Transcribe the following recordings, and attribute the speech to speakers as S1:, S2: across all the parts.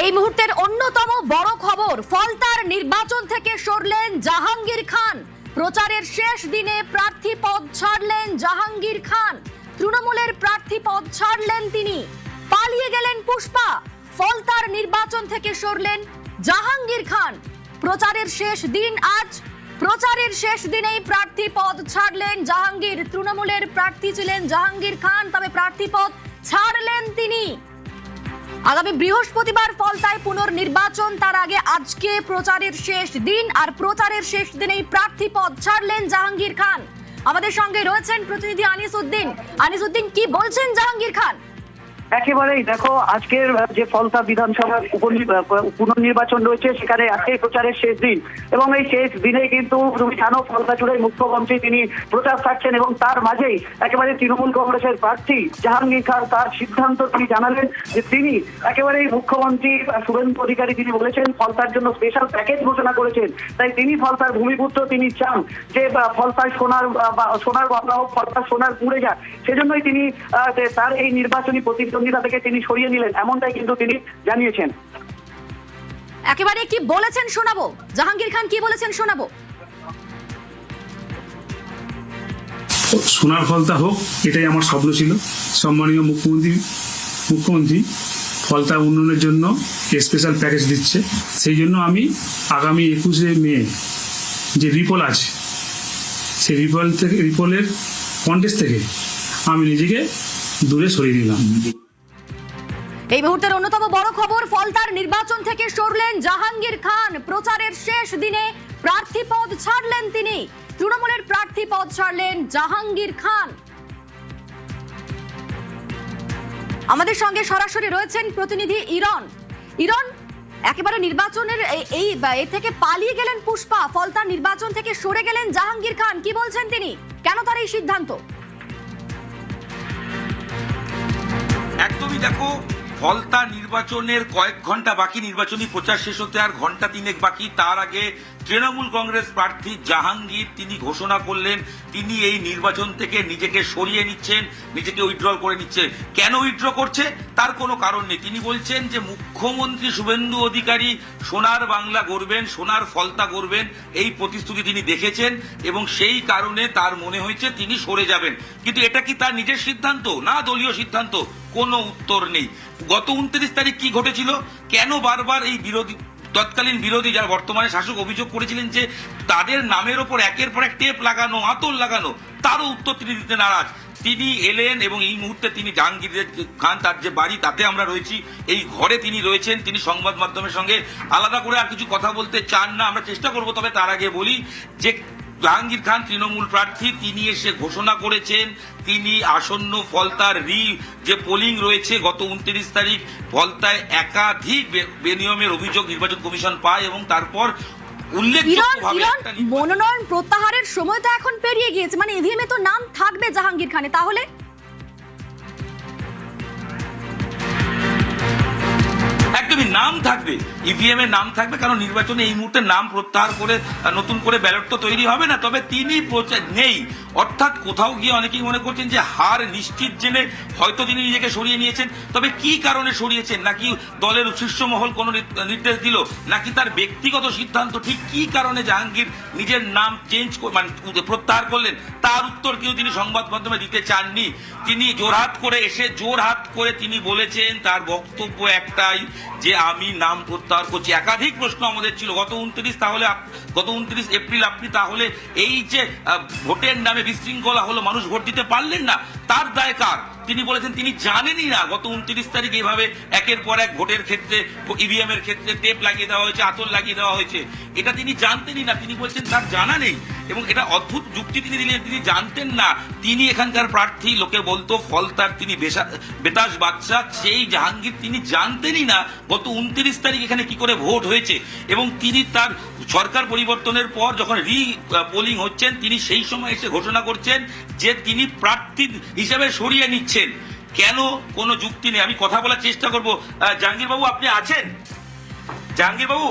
S1: এই মুহূর্তের অন্যতম বড় খবর, ফলতার নির্বাচন থেকে সরলেন জাহাঙ্গীর খান। প্রচারের শেষ দিনে প্রার্থী পদ ছাড়লেন জাহাঙ্গীর খান। তৃণমূলের প্রার্থী পদ ছাড়লেন তিনি, পালিয়ে গেলেন পুষ্পা। ফলতার নির্বাচন থেকে সরলেন জাহাঙ্গীর খান। প্রচারের শেষ দিন আজ, প্রচারের শেষ দিনেই প্রার্থী পদ ছাড়লেন জাহাঙ্গীর। তৃণমূলের প্রার্থী ছিলেন জাহাঙ্গীর খান, তবে প্রার্থী পদ ছাড়লেন তিনি। আগামী বৃহস্পতিবার ফলতায় পুনর্নির্বাচন, তার আগে আজকে প্রচারের শেষ দিন, আর প্রচারের শেষ দিনেই প্রার্থী পদ ছাড়লেন জাহাঙ্গীর খান। আমাদের সঙ্গে রয়েছেন প্রতিনিধি আনিস উদ্দিন। আনিস উদ্দিন, কি বলছেন জাহাঙ্গীর খান?
S2: একেবারেই দেখো, আজকের যে ফলতা বিধানসভার পুনর্নির্বাচন রয়েছে সেখানে আজকে প্রচারের শেষ দিন, এবং এই শেষ দিনে কিন্তু তুমি জানো ফলতা জুড়ে মুখ্যমন্ত্রী তিনি প্রচার থাকছেন, এবং তার মাঝেই একেবারে তৃণমূল কংগ্রেসের প্রার্থী জাহাঙ্গীর খান তার সিদ্ধান্ত তিনি জানালেন যে তিনি একেবারেই মুখ্যমন্ত্রী শুভেন্দু অধিকারী তিনি বলেছেন ফলতার জন্য স্পেশাল প্যাকেজ ঘোষণা করেছেন। তাই তিনি ফলতার ভূমিপুত্র, তিনি চান যে ফলতায় সোনার বাংলা হোক, ফলতার সোনার পুড়ে যাক। সেজন্যই তিনি তার এই নির্বাচনী প্রতিদ্বন্দ্বিতা থেকে তিনি সরিয়ে নিলেন, এমনটাই কিন্তু তিনি জানিয়েছেন।
S1: একেবারে কি বলেছেন শোনাবো, জাহাঙ্গীর খান কি বলেছেন শোনাবো।
S3: সোনার ফলতা হোক, এটাই আমার স্বপ্ন ছিল। সম্মানীয় মুখ্যমন্ত্রী ফলতা উন্নয়নের জন্য স্পেশাল প্যাকেজ দিচ্ছে, সেই জন্য আমি আগামী 21শে মে যে রিপোল আছে, সেই রিপোলের কন্টেস্ট থেকে আমি নিজেকে দূরে সরিয়ে দিলাম।
S1: এই মুহূর্তের অন্যতম বড় খবর, ফলতার নির্বাচন থেকে সরলেন জাহাঙ্গীর খান। প্রচারের শেষ দিনে প্রার্থী পদ ছাড়লেন তিনি। তৃণমূলের প্রার্থী পদ ছাড়লেন জাহাঙ্গীর খান। আমাদের সঙ্গে সরাসরি রয়েছেন প্রতিনিধি ইরন। ইরন, একেবারে নির্বাচনের এই থেকে পালিয়ে গেলেন পুষ্পা, ফলতার নির্বাচন থেকে সরে গেলেন জাহাঙ্গীর খান, কি বলছেন তিনি, কেন তার এই সিদ্ধান্ত?
S4: একদমই দেখো, ফলতা নির্বাচনের কয়েক ঘন্টা বাকি, নির্বাচনী প্রচার শেষ হতে আর ঘন্টা তিনেক বাকি। তার আগে তৃণমূল কংগ্রেস প্রার্থী জাহাঙ্গীর তিনি ঘোষণা করলেন তিনি এই নির্বাচন থেকে নিজেকে সরিয়ে নিচ্ছেন, নিজেকে উইথড্র করে নিচ্ছেন। কেন উইথড্র করছে তার কোনো কারণ নেই। তিনি বলছেন যে মুখ্যমন্ত্রী শুভেন্দু অধিকারী সোনার বাংলা গড়বেন, সোনার ফলতা গড়বেন, এই প্রতিশ্রুতি তিনি দেখেছেন, এবং সেই কারণে তার মনে হয়েছে তিনি সরে যাবেন। কিন্তু এটা কি তার নিজের সিদ্ধান্ত না দলীয় সিদ্ধান্ত? কোনো উত্তর নেই। গত 29 তারিখ কি ঘটেছিল, কেন বারবার এই তৎকালীন বিরোধী যারা বর্তমানে শাসক অভিযোগ করেছিলেন যে তাদের নামের ওপর একের পর এক টেপ লাগানো, আতর লাগানো, তারও উত্তর তিনি দিতে নারাজ। তিনি এলেন এবং এই মুহূর্তে তিনি জাহাঙ্গীর খান তার যে বাড়ি তাতে আমরা রয়েছি, এই ঘরে তিনি রয়েছেন। তিনি সংবাদ মাধ্যমের সঙ্গে আলাদা করে আর কিছু কথা বলতে চান না, আমরা চেষ্টা করবো। তবে তার আগে বলি যে জাহাঙ্গীর খান তৃণমূল প্রার্থী, তিনি এসে ঘোষণা করেছেন তিনি আসন্ন ফলতার যে পোলিং রয়েছে গত 29 তারিখ ফলতায় একাধিক বেনিয়মের অভিযোগ নির্বাচন কমিশন পায়, এবং তারপর উল্লেখযোগ্যভাবে
S1: মনোনয়ন প্রত্যাহারের সময় তো এখন পেরিয়ে গিয়েছে, মানে ইভিএম এ তো নাম থাকবে জাহাঙ্গীর খানে, তাহলে
S4: একদমই নাম থাকবে, ইভিএম এর নাম থাকবে, কারণ নির্বাচনে এই মুহূর্তে নাম প্রত্যাহার করে নতুন করে ব্যালট তো তৈরি হবে না। তবে তিনি নেই, অর্থাৎ কোথাও গিয়ে অনেকেই মনে করছেন যে হার নিশ্চিত জেনে হয়তো তিনি নিজেকে সরিয়ে নিয়েছেন। তবে কি কারণে সরিয়েছেন, নাকি দলের শীর্ষ মহল কোনো নির্দেশ দিল, নাকি তার ব্যক্তিগত সিদ্ধান্ত, ঠিক কি কারণে জাহাঙ্গীর নিজের নাম চেঞ্জ মানে প্রত্যাহার করলেন, তার উত্তর কেউ তিনি সংবাদ মাধ্যমে দিতে চাননি। তিনি জোরহাত করে তিনি বলেছেন তার বক্তব্য একটাই যে আমি নাম প্রত্যাহার করছি। একাধিক প্রশ্ন আমাদের ছিল গত 29 এপ্রিল আপনি তাহলে এই যে ভোটের নামে বিশৃঙ্খলা হলো, মানুষ ভোট দিতে পারলেন না, তার দায় কার? তিনি বলেছেন তিনি জানেনই না গত 29 তারিখ এইভাবে একের পর এক ভোটের ক্ষেত্রে, ইভিএম এর ক্ষেত্রে টেপ লাগিয়ে দেওয়া হয়েছে, আতর লাগিয়ে দেওয়া হয়েছে, এটা তিনি জানতেনই না। তিনি বলছেন তার জানা নেই, এবং এটা অদ্ভুত যুক্তি তিনি দিলেন, তিনি জানতেন না। তিনি এখানকার প্রার্থী, লোকে বলতো ফলতার তিনি বেতাস বাদশা, সেই জাহাঙ্গীর তিনি জানতেনই না গত 29 তারিখ এখানে কি করে ভোট হয়েছে। এবং তিনি তার সরকার পরিবর্তনের পর যখন পোলিং হচ্ছেন, তিনি সেই সময় এসে ঘোষণা করছেন যে তিনি প্রার্থী হিসেবে সরিয়ে নিচ্ছেন। কেন? কোনো যুক্তি নেই। আমি কথা বলার চেষ্টা করবো। জাহাঙ্গীর বাবু আপনি আছেন? জাহাঙ্গীর বাবু,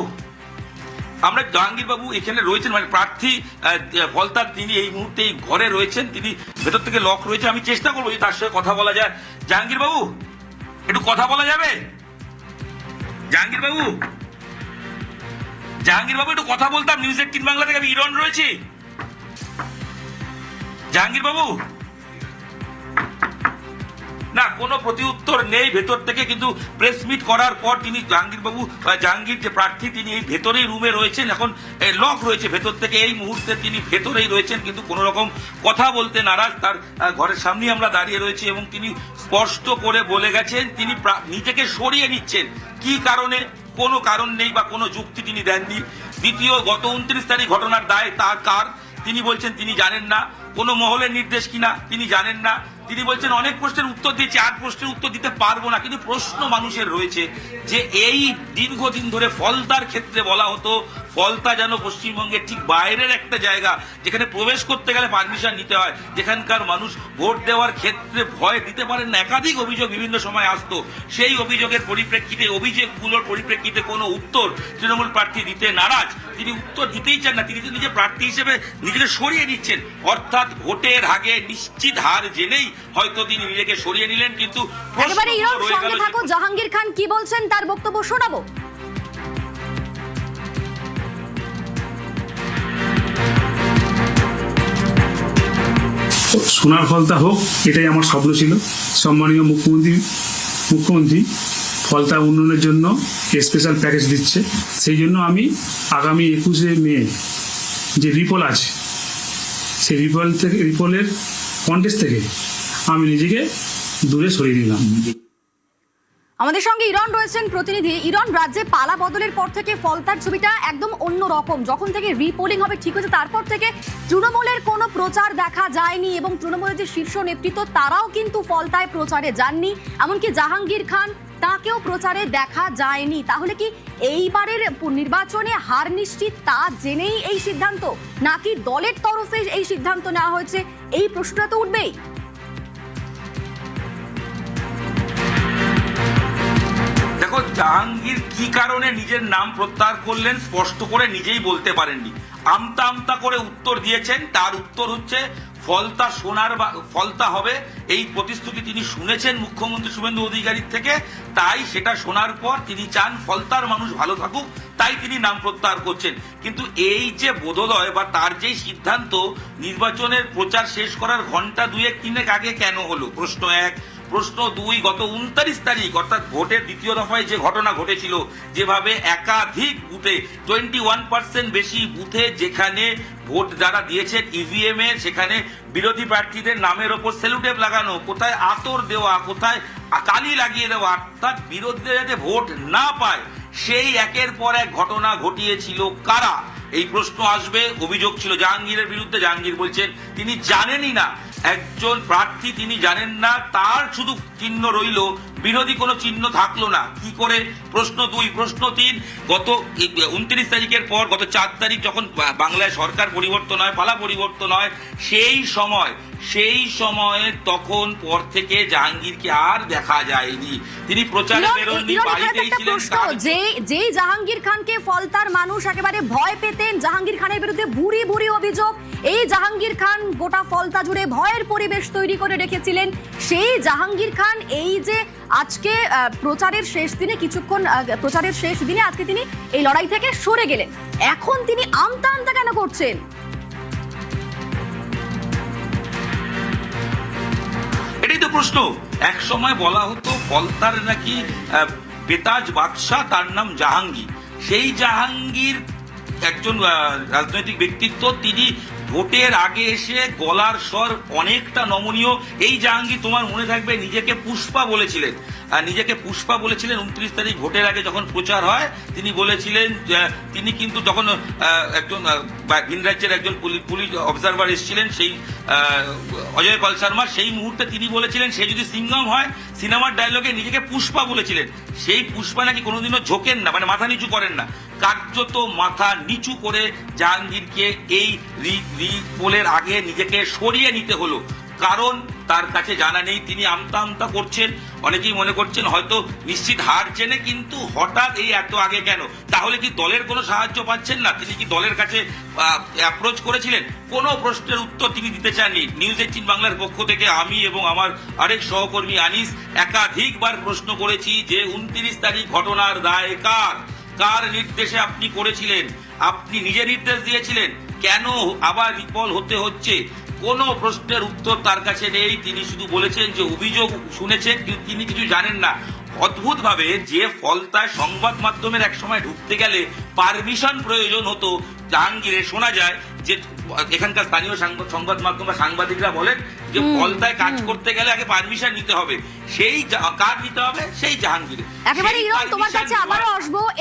S4: আমরা জাহাঙ্গীর বাবু এখানে রয়েছেন, মানে প্রার্থী ফলতার তিনি এই মুহূর্তে এই ঘরে রয়েছেন, তিনি ভেতর থেকে লক রয়েছে। আমি চেষ্টা করবো যে তার সঙ্গে কথা বলা যায়। জাহাঙ্গীর বাবু, একটু কথা বলা যাবে? জাহাঙ্গীর বাবু একটু কথা বলতাম। নিউজ 18 বাংলা থেকে আমি ইরন রয়েছি। জাহাঙ্গীর বাবু, না কোনো প্রতি উত্তর নেই ভেতর থেকে, কিন্তু প্রেস মিট করার পর তিনি জাহাঙ্গীর যে প্রার্থী তিনি এই ভেতরেই রুমে রয়েছেন, এখন লক রয়েছে ভেতর থেকে, এই মুহূর্তে তিনি ভেতরেই রয়েছেন, কিন্তু কোন রকম কথা বলতে নারাজ। তার ঘরের সামনেই আমরা দাঁড়িয়ে রয়েছি এবং তিনি স্পষ্ট করে বলে গেছেন তিনি নিজেকে সরিয়ে নিচ্ছেন। কি কারণে? কোনো কারণ নেই বা কোনো যুক্তি তিনি দেননি। দ্বিতীয়, গত 29 তারিখ ঘটনার দায় তার কার তিনি বলছেন তিনি জানেন না। কোনো মহলের নির্দেশ কিনা তিনি জানেন না। তিনি বলছেন অনেক প্রশ্নের উত্তর দিয়েছি, আর প্রশ্নের উত্তর দিতে পারবো না। কিন্তু প্রশ্ন মানুষের রয়েছে যে এই দীর্ঘদিন ধরে ফলতার ক্ষেত্রে বলা হতো ফলতা যেন পশ্চিমবঙ্গের ঠিক বাইরের একটা জায়গা, যেখানে প্রবেশ করতে গেলে পারমিশন নিতে হয়, যেখানকার মানুষ ভোট দেওয়ার ক্ষেত্রে ভয় দিতে পারেন না। একাধিক অভিযোগ বিভিন্ন সময় আসতো। সেই অভিযোগের পরিপ্রেক্ষিতে, অভিযোগগুলোর পরিপ্রেক্ষিতে কোনো উত্তর তৃণমূল প্রার্থী দিতে নারাজ। তিনি উত্তর দিতেই চান না। তিনি তো নিজে প্রার্থী হিসেবে নিজেকে সরিয়ে নিচ্ছেন, অর্থাৎ ভোটের আগে নিশ্চিত হার জেনেই হয়তো তিনি নিজেকে সরিয়ে নিলেন। কিন্তু
S1: একেবারে ইরন সঙ্গে থাকো, জাহাঙ্গীর খান কি বলছেন তার বক্তব্য শোনাবো।
S3: সোনার ফলতা হোক, এটাই আমার স্বপ্ন ছিল। সম্মানীয় মুখ্যমন্ত্রী ফলতা উন্নয়নের জন্য স্পেশাল প্যাকেজ দিচ্ছে। সেই জন্য আমি আগামী 21শে মে যে রিপোল আছে, সেই রিপোলের কন্টেস্ট থেকে আমি নিজেকে দূরে সরিয়ে দিলাম।
S1: আমাদের সঙ্গে ইরন রয়েছেন প্রতিনিধি। ইরন, রাজ্যে পালা বদলের পর থেকে ফলতার ছবিটা একদম অন্য রকম। যখন থেকে রিপোলিং হবে ঠিক হয়েছে, তারপর থেকে তৃণমূলের কোনো প্রচার দেখা যায়নি এবং তৃণমূলের যে শীর্ষ নেতৃত্ব তারাও কিন্তু ফলতায় প্রচারে যাননি। এমনকি জাহাঙ্গীর খান, তাকেও প্রচারে দেখা যায়নি। তাহলে কি এইবারের নির্বাচনে হার নিশ্চিত তা জেনেই এই সিদ্ধান্ত, নাকি দলের তরফে এই সিদ্ধান্ত নেওয়া হয়েছে? এই প্রশ্নটা তো উঠবেই।
S4: দেখো, জাহাঙ্গীর কি কারণে নিজের নাম প্রত্যাহার করলেন স্পষ্ট করে নিজেই বলতে পারেননি। আমতা আমতা করে উত্তর দিয়েছেন। তার উত্তর হচ্ছে ফলতা হবে, এই প্রতিশ্রুতি তিনি শুনেছেন মুখ্যমন্ত্রী শুভেন্দু অধিকারীর থেকে। তাই সেটা শোনার পর তিনি চান ফলতার মানুষ ভালো থাকুক, তাই তিনি নাম প্রত্যাহার করছেন। কিন্তু এই যে বোধোদয় বা তার যে সিদ্ধান্ত নির্বাচনের প্রচার শেষ করার ঘন্টা 2-3 আগে কেন হলো? প্রশ্ন 1। প্রশ্ন 2, গত 29 তারিখ অর্থাৎ ভোটের দ্বিতীয় দফায় যে ঘটনা ঘটেছিল, যেভাবে একাধিক বুথে 21% বেশি বুথে যেখানে ভোট যারা দিয়েছেন ইভিএম এ, সেখানে বিরোধী প্রার্থীদের নামের ওপর সেলুটেপ লাগানো, কোথায় আতর দেওয়া, কোথায় কালি লাগিয়ে দেওয়া, অর্থাৎ বিরোধীরা যাতে ভোট না পায়, সেই একের পর এক ঘটনা ঘটিয়েছিল কারা? এই প্রশ্ন আসবে। অভিযোগ ছিল জাহাঙ্গীরের বিরুদ্ধে। জাহাঙ্গীর বলছেন তিনি জানেনই না, একজন প্রার্থী তিনি জানেন না, তার শুধু চিহ্ন রইল, বিরোধী কোনো চিহ্ন থাকলো না। কি করে? প্রশ্ন 2। প্রশ্ন 3, গত 29 তারিখের পর গত 4 তারিখ যখন বাংলায় সরকার পরিবর্তন হয়, পালা পরিবর্তন হয়, সেই সময়ে তখন পর থেকে জাহাঙ্গীরকে আর দেখা যায়নি। তিনি প্রচারে বেরোননি, বাড়িতেই ছিলেন।
S1: যেই জাহাঙ্গীর খানকে ফলতার মানুষ একেবারে ভয় পেতেন, জাহাঙ্গীর খানের বিরুদ্ধে ভুরি ভুরি অভিযোগ, এই জাহাঙ্গীর খান গোটা ফলতা জুড়ে ভয়ের পরিবেশ তৈরি করে রেখেছিলেন। সেই জাহাঙ্গীর খান এই যে আজকে প্রচারের শেষ দিনে আজকে তিনি এই লড়াই থেকে সরে গেলেন, এখন তিনি আমতা আমতা কেন করছেন?
S4: এটাই তো প্রশ্ন। এক সময় বলা হতো ফলতার নাকি বেতাজ বাদশাহ, তার নাম জাহাঙ্গীর। সেই জাহাঙ্গীর একজন রাজনৈতিক ব্যক্তিত্ব, তিনি ভোটের আগে এসে গলার স্বর অনেকটা নমনীয়। এই জাহাঙ্গীর, তোমার মনে থাকবে, নিজেকে পুষ্পা বলেছিলেন। 29 তারিখ ভোটের আগে যখন প্রচার হয়, তিনি বলেছিলেন, তিনি কিন্তু যখন একজন ভিন রাজ্যের একজন পুলিশ অবজারভার এসেছিলেন, সেই অজয় পাল শর্মা, সেই মুহূর্তে তিনি বলেছিলেন সে যদি সিঙ্গম হয়, সিনেমার ডায়লগে নিজেকে পুষ্পা বলেছিলেন। সেই পুষ্পা নাকি কোনোদিনও ঝোঁকেন না, মানে মাথা নিচু করেন না, কার্যত মাথা নিচু করে জাহাঙ্গীরকে এই রিপোলের আগে নিজেকে সরিয়ে নিতে হলো। কারণ তার কাছে জানা নেই, তিনি আমতা আমতা করছেন। অনেকেই মনে করছেন হয়তো নিশ্চিত হার জেনে, কিন্তু হঠাৎ এই এত আগে কেন? তাহলে কি দলের কোনো সাহায্য পাচ্ছেন না? তিনি কি দলের কাছে অ্যাপ্রোচ করেছিলেন? কোনো প্রশ্নের উত্তর তিনি দিতে চাননি। নিউজ 18 বাংলার পক্ষ থেকে আমি এবং আমার আরেক সহকর্মী আনিস একাধিকবার প্রশ্ন করেছি যে 29 তারিখ ঘটনার দায় কার নির্দেশে আপনি করেছিলেন? আপনি নিজে নির্দেশ দিয়েছিলেন, কেন আবার বিফল হতে হচ্ছে? কোনো প্রশ্নের উত্তর তার কাছে নেই। তিনি শুধু বলেছেন যে অভিযোগ শুনেছেন, কিন্তু তিনি কিছু জানেন না। অদ্ভুত ভাবে যে ফলতায় সংবাদ মাধ্যমের এক সময় ঢুকতে গেলে পারমিশন প্রয়োজন হতো, জাহাঙ্গীরে শোনা যায় যে এখানকার স্থানীয় সংবাদ মাধ্যম বা সাংবাদিকরা বলেন যে ফলতায় কাজ করতে গেলে আগে পারমিশন নিতে হবে। সেই কার নিতে হবে? সেই জাহাঙ্গীর।
S1: একেবারে ইরম, তোমার কাছে আবারও আসবো।